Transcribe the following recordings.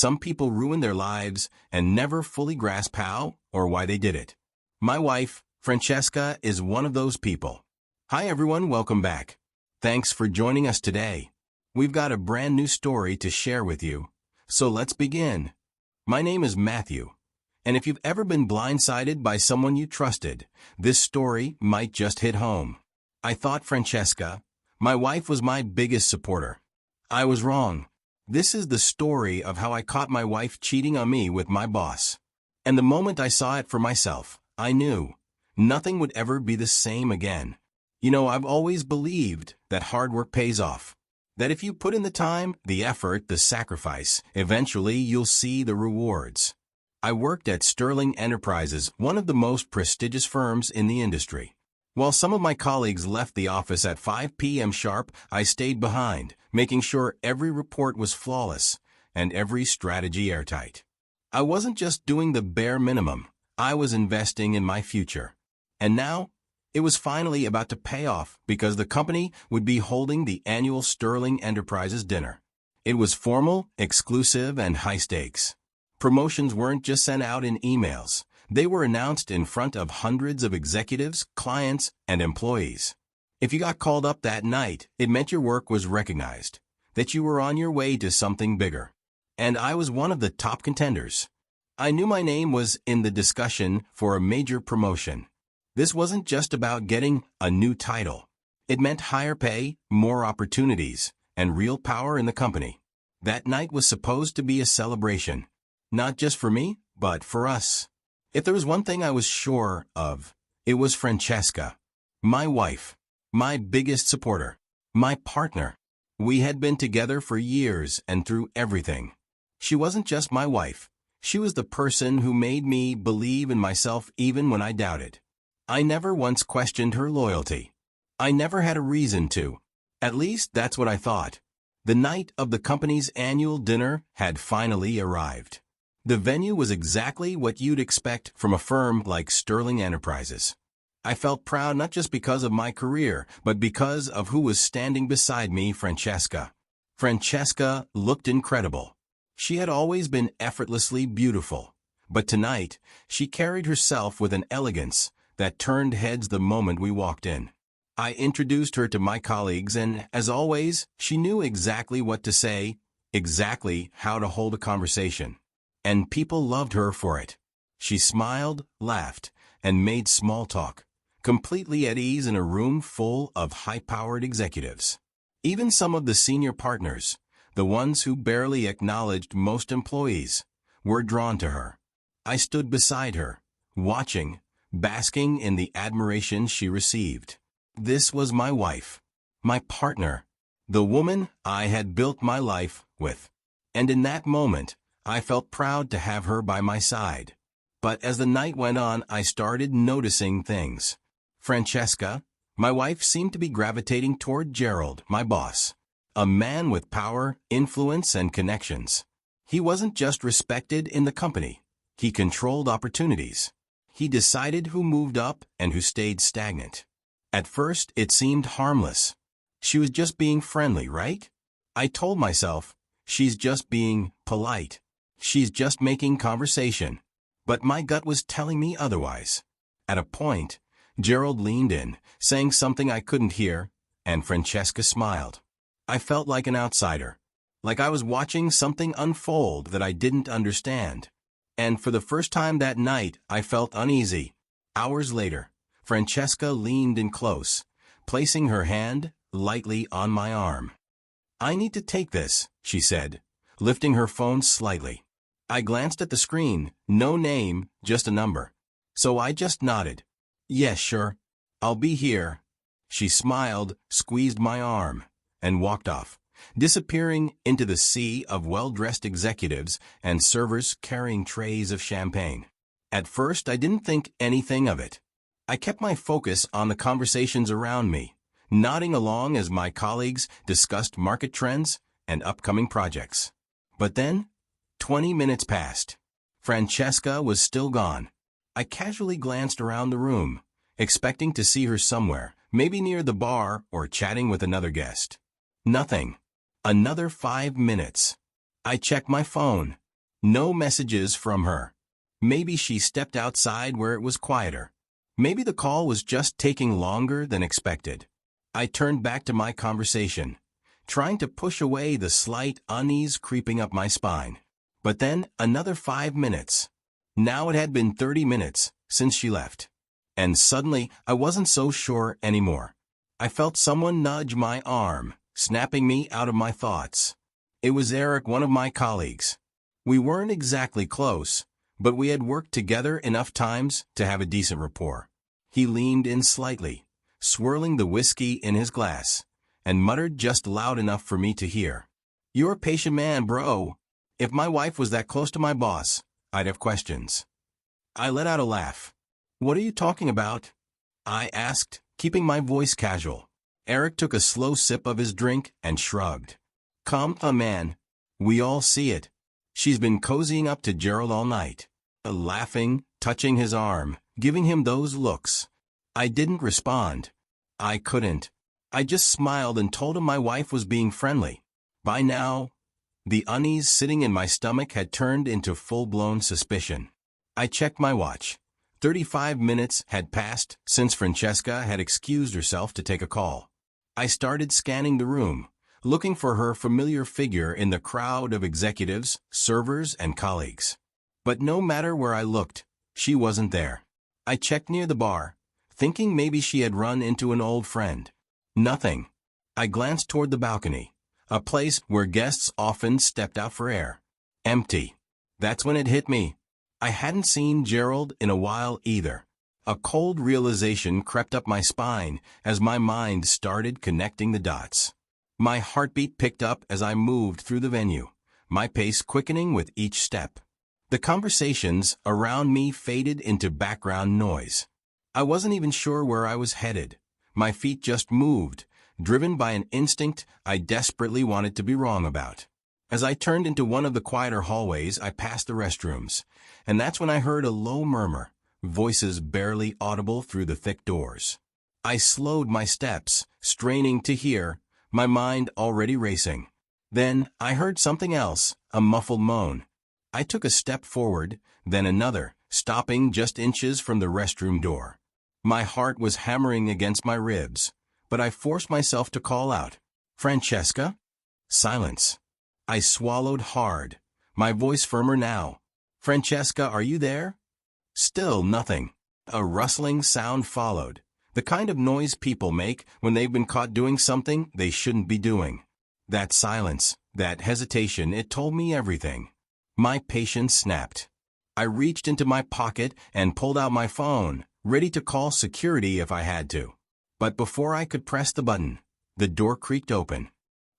Some people ruin their lives and never fully grasp how or why they did it. My wife, Francesca, is one of those people. Hi everyone, welcome back. Thanks for joining us today. We've got a brand new story to share with you. So let's begin. My name is Matthew, and if you've ever been blindsided by someone you trusted, this story might just hit home. I thought Francesca, my wife, was my biggest supporter. I was wrong. This is the story of how I caught my wife cheating on me with my boss. And the moment I saw it for myself, I knew nothing would ever be the same again. You know, I've always believed that hard work pays off. That if you put in the time, the effort, the sacrifice, eventually you'll see the rewards. I worked at Sterling Enterprises, one of the most prestigious firms in the industry. While some of my colleagues left the office at 5 p.m. sharp, I stayed behind, making sure every report was flawless and every strategy airtight. I wasn't just doing the bare minimum, I was investing in my future. And now, it was finally about to pay off because the company would be holding the annual Sterling Enterprises dinner. It was formal, exclusive, and high stakes. Promotions weren't just sent out in emails. They were announced in front of hundreds of executives, clients, and employees. If you got called up that night, it meant your work was recognized, that you were on your way to something bigger. And I was one of the top contenders. I knew my name was in the discussion for a major promotion. This wasn't just about getting a new title. It meant higher pay, more opportunities, and real power in the company. That night was supposed to be a celebration, not just for me, but for us. If there was one thing I was sure of, it was Francesca, my wife, my biggest supporter, my partner. We had been together for years and through everything. She wasn't just my wife. She was the person who made me believe in myself even when I doubted. I never once questioned her loyalty. I never had a reason to. At least that's what I thought. The night of the company's annual dinner had finally arrived. The venue was exactly what you'd expect from a firm like Sterling Enterprises. I felt proud not just because of my career, but because of who was standing beside me, Francesca. Francesca looked incredible. She had always been effortlessly beautiful, but tonight she carried herself with an elegance that turned heads the moment we walked in. I introduced her to my colleagues, and as always, she knew exactly what to say, exactly how to hold a conversation. And people loved her for it. She smiled, laughed, and made small talk, completely at ease in a room full of high-powered executives. Even some of the senior partners, the ones who barely acknowledged most employees, were drawn to her. I stood beside her, watching, basking in the admiration she received. This was my wife, my partner, the woman I had built my life with. And in that moment, I felt proud to have her by my side. But as the night went on, I started noticing things. Francesca, my wife, seemed to be gravitating toward Gerald, my boss, a man with power, influence, and connections. He wasn't just respected in the company. He controlled opportunities. He decided who moved up and who stayed stagnant. At first, it seemed harmless. She was just being friendly, right? I told myself, she's just being polite. She's just making conversation. But my gut was telling me otherwise. At a point, Gerald leaned in, saying something I couldn't hear, and Francesca smiled. I felt like an outsider, like I was watching something unfold that I didn't understand. And for the first time that night, I felt uneasy. Hours later, Francesca leaned in close, placing her hand lightly on my arm. "I need to take this," she said, lifting her phone slightly. I glanced at the screen, no name, just a number. So I just nodded. "Yes, sure. I'll be here." She smiled, squeezed my arm, and walked off, disappearing into the sea of well-dressed executives and servers carrying trays of champagne. At first, I didn't think anything of it. I kept my focus on the conversations around me, nodding along as my colleagues discussed market trends and upcoming projects. But then, 20 minutes passed. Francesca was still gone. I casually glanced around the room, expecting to see her somewhere, maybe near the bar or chatting with another guest. Nothing. Another 5 minutes. I checked my phone. No messages from her. Maybe she stepped outside where it was quieter. Maybe the call was just taking longer than expected. I turned back to my conversation, trying to push away the slight unease creeping up my spine. But then another 5 minutes. Now it had been 30 minutes since she left. And suddenly I wasn't so sure anymore. I felt someone nudge my arm, snapping me out of my thoughts. It was Eric, one of my colleagues. We weren't exactly close, but we had worked together enough times to have a decent rapport. He leaned in slightly, swirling the whiskey in his glass, and muttered just loud enough for me to hear. "You're a patient man, bro. If my wife was that close to my boss, I'd have questions." I let out a laugh. "What are you talking about?" I asked, keeping my voice casual. Eric took a slow sip of his drink and shrugged. "Come on, man. We all see it. She's been cozying up to Gerald all night." Laughing, touching his arm, giving him those looks. I didn't respond. I couldn't. I just smiled and told him my wife was being friendly. By now, the unease sitting in my stomach had turned into full-blown suspicion. I checked my watch. 35 minutes had passed since Francesca had excused herself to take a call. I started scanning the room, looking for her familiar figure in the crowd of executives, servers, and colleagues. But no matter where I looked, she wasn't there. I checked near the bar, thinking maybe she had run into an old friend. Nothing. I glanced toward the balcony, a place where guests often stepped out for air. Empty. That's when it hit me. I hadn't seen Gerald in a while either. A cold realization crept up my spine as my mind started connecting the dots. My heartbeat picked up as I moved through the venue, my pace quickening with each step. The conversations around me faded into background noise. I wasn't even sure where I was headed. My feet just moved, driven by an instinct I desperately wanted to be wrong about. As I turned into one of the quieter hallways, I passed the restrooms, and that's when I heard a low murmur, voices barely audible through the thick doors. I slowed my steps, straining to hear, my mind already racing. Then I heard something else, a muffled moan. I took a step forward, then another, stopping just inches from the restroom door. My heart was hammering against my ribs, but I forced myself to call out, "Francesca?" Silence. I swallowed hard, my voice firmer now. "Francesca, are you there?" Still nothing. A rustling sound followed, the kind of noise people make when they've been caught doing something they shouldn't be doing. That silence, that hesitation, it told me everything. My patience snapped. I reached into my pocket and pulled out my phone, ready to call security if I had to. But before I could press the button, the door creaked open.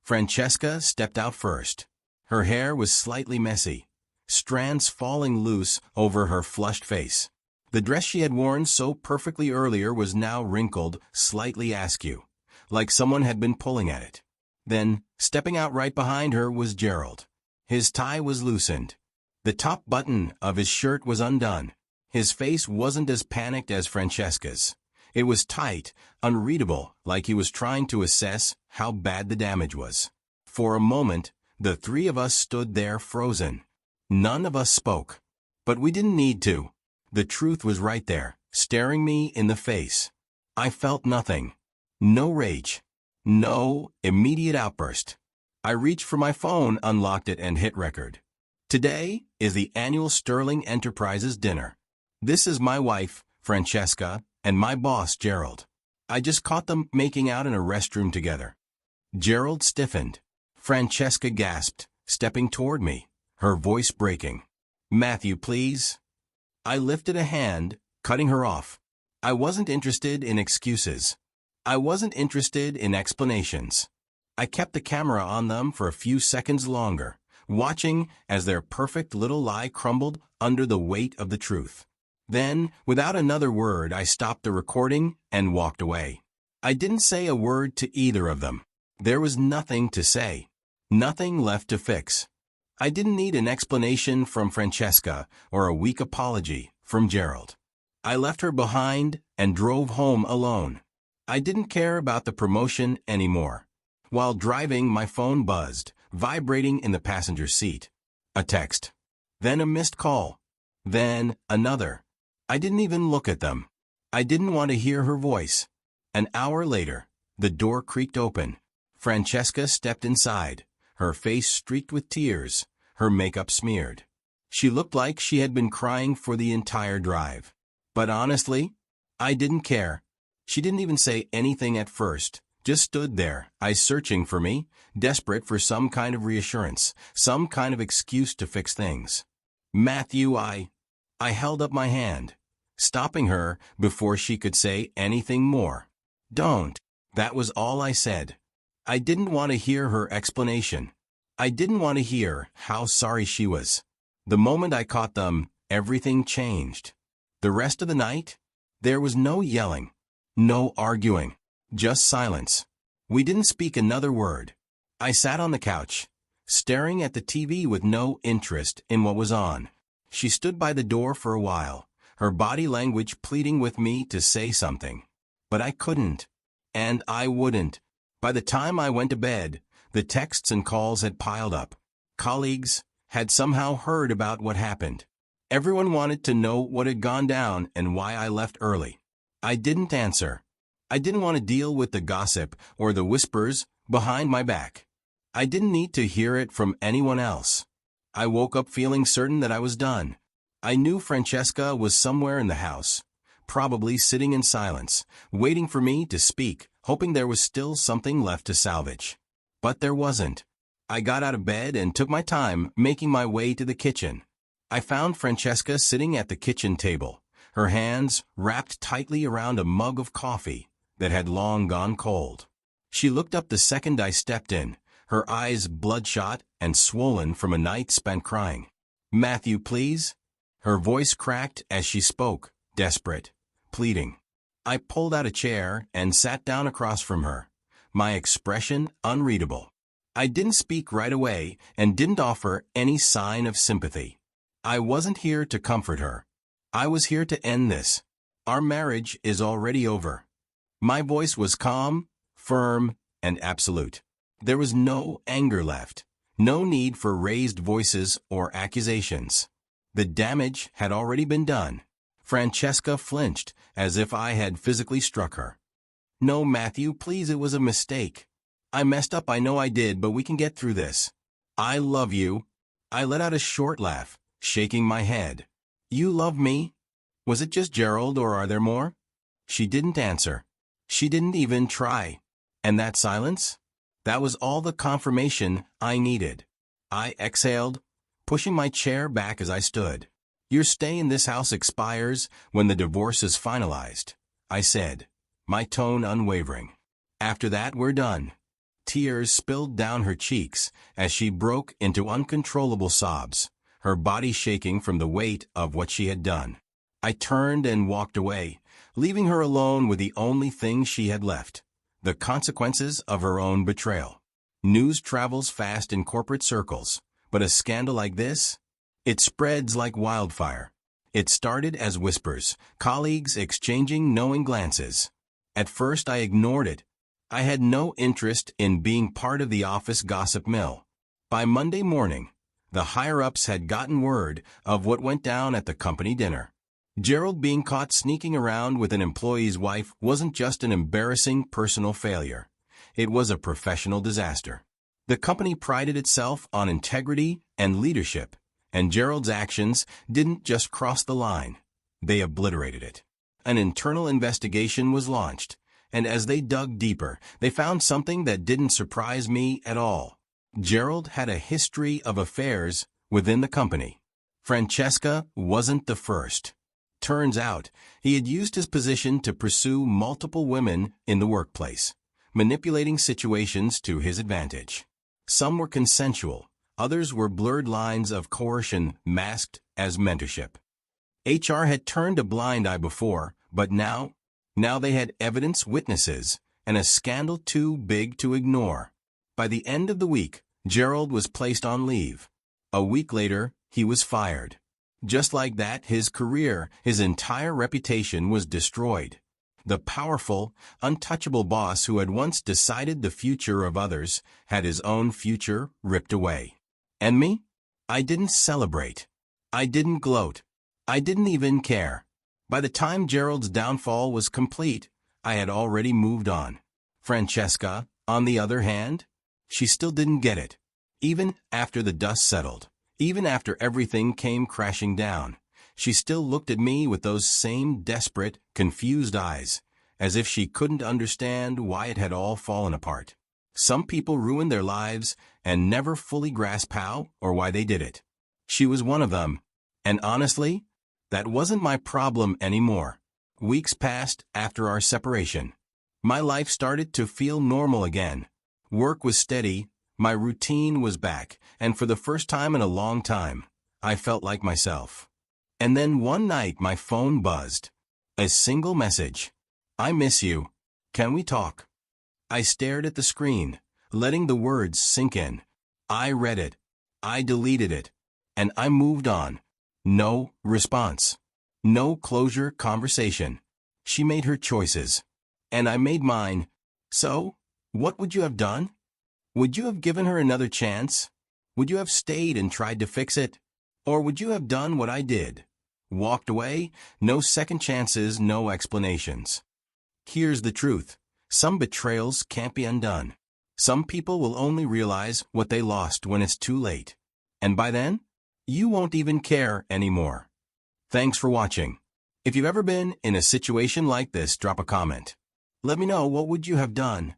Francesca stepped out first. Her hair was slightly messy, strands falling loose over her flushed face. The dress she had worn so perfectly earlier was now wrinkled, slightly askew, like someone had been pulling at it. Then, stepping out right behind her was Gerald. His tie was loosened. The top button of his shirt was undone. His face wasn't as panicked as Francesca's. It was tight, unreadable, like he was trying to assess how bad the damage was. For a moment, the three of us stood there frozen. None of us spoke. But we didn't need to. The truth was right there, staring me in the face. I felt nothing. No rage. No immediate outburst. I reached for my phone, unlocked it, and hit record. Today is the annual Sterling Enterprises dinner. This is my wife, Francesca, and my boss, Gerald. I just caught them making out in a restroom together. Gerald stiffened. Francesca gasped, stepping toward me, her voice breaking. "Matthew, please." I lifted a hand, cutting her off. I wasn't interested in excuses. I wasn't interested in explanations. I kept the camera on them for a few seconds longer, watching as their perfect little lie crumbled under the weight of the truth. Then, without another word, I stopped the recording and walked away. I didn't say a word to either of them. There was nothing to say. Nothing left to fix. I didn't need an explanation from Francesca or a weak apology from Gerald. I left her behind and drove home alone. I didn't care about the promotion anymore. While driving, my phone buzzed, vibrating in the passenger seat. A text. Then a missed call. Then another. I didn't even look at them. I didn't want to hear her voice. An hour later, the door creaked open. Francesca stepped inside, her face streaked with tears, her makeup smeared. She looked like she had been crying for the entire drive. But honestly, I didn't care. She didn't even say anything at first, just stood there, eyes searching for me, desperate for some kind of reassurance, some kind of excuse to fix things. Matthew, I held up my hand, stopping her before she could say anything more. Don't. That was all I said. I didn't want to hear her explanation. I didn't want to hear how sorry she was. The moment I caught them, everything changed. The rest of the night, there was no yelling, no arguing, just silence. We didn't speak another word. I sat on the couch, staring at the TV with no interest in what was on. She stood by the door for a while, her body language pleading with me to say something. But I couldn't. And I wouldn't. By the time I went to bed, the texts and calls had piled up. Colleagues had somehow heard about what happened. Everyone wanted to know what had gone down and why I left early. I didn't answer. I didn't want to deal with the gossip or the whispers behind my back. I didn't need to hear it from anyone else. I woke up feeling certain that I was done. I knew Francesca was somewhere in the house, probably sitting in silence, waiting for me to speak, hoping there was still something left to salvage. But there wasn't. I got out of bed and took my time making my way to the kitchen. I found Francesca sitting at the kitchen table, her hands wrapped tightly around a mug of coffee that had long gone cold. She looked up the second I stepped in, her eyes bloodshot and swollen from a night spent crying. Matthew, please? Her voice cracked as she spoke, desperate, pleading. I pulled out a chair and sat down across from her, my expression unreadable. I didn't speak right away and didn't offer any sign of sympathy. I wasn't here to comfort her. I was here to end this. Our marriage is already over. My voice was calm, firm, and absolute. There was no anger left, no need for raised voices or accusations. The damage had already been done. Francesca flinched, as if I had physically struck her. No, Matthew, please, it was a mistake. I messed up, I know I did, but we can get through this. I love you. I let out a short laugh, shaking my head. You love me? Was it just Gerald, or are there more? She didn't answer. She didn't even try. And that silence? That was all the confirmation I needed. I exhaled, pushing my chair back as I stood. Your stay in this house expires when the divorce is finalized, I said, my tone unwavering. After that, we're done. Tears spilled down her cheeks as she broke into uncontrollable sobs, her body shaking from the weight of what she had done. I turned and walked away, leaving her alone with the only thing she had left, the consequences of her own betrayal. News travels fast in corporate circles, but a scandal like this? It spreads like wildfire. It started as whispers, colleagues exchanging knowing glances. At first I ignored it. I had no interest in being part of the office gossip mill. By Monday morning, the higher-ups had gotten word of what went down at the company dinner. Gerald being caught sneaking around with an employee's wife wasn't just an embarrassing personal failure. It was a professional disaster. The company prided itself on integrity and leadership, and Gerald's actions didn't just cross the line. They obliterated it. An internal investigation was launched, and as they dug deeper, they found something that didn't surprise me at all. Gerald had a history of affairs within the company. Francesca wasn't the first. Turns out, he had used his position to pursue multiple women in the workplace, manipulating situations to his advantage. Some were consensual, others were blurred lines of coercion masked as mentorship. HR had turned a blind eye before, but now they had evidence, witnesses, and a scandal too big to ignore. By the end of the week, Gerald was placed on leave. A week later, he was fired. Just like that, his career, his entire reputation was destroyed. The powerful, untouchable boss who had once decided the future of others had his own future ripped away. And me? I didn't celebrate. I didn't gloat. I didn't even care. By the time Gerald's downfall was complete, I had already moved on. Francesca, on the other hand, she still didn't get it. Even after the dust settled, even after everything came crashing down, she still looked at me with those same desperate, confused eyes, as if she couldn't understand why it had all fallen apart. Some people ruin their lives and never fully grasp how or why they did it. She was one of them, and honestly, that wasn't my problem anymore. Weeks passed after our separation. My life started to feel normal again. Work was steady, my routine was back, and for the first time in a long time, I felt like myself. And then one night my phone buzzed. A single message. "I miss you. Can we talk?" I stared at the screen, letting the words sink in. I read it. I deleted it. And I moved on. No response. No closure conversation. She made her choices. And I made mine. So, what would you have done? Would you have given her another chance? Would you have stayed and tried to fix it? Or would you have done what I did? Walked away? No second chances, no explanations. Here's the truth. Some betrayals can't be undone. Some people will only realize what they lost when it's too late. And by then, you won't even care anymore. Thanks for watching. If you've ever been in a situation like this, drop a comment. Let me know, what would you have done?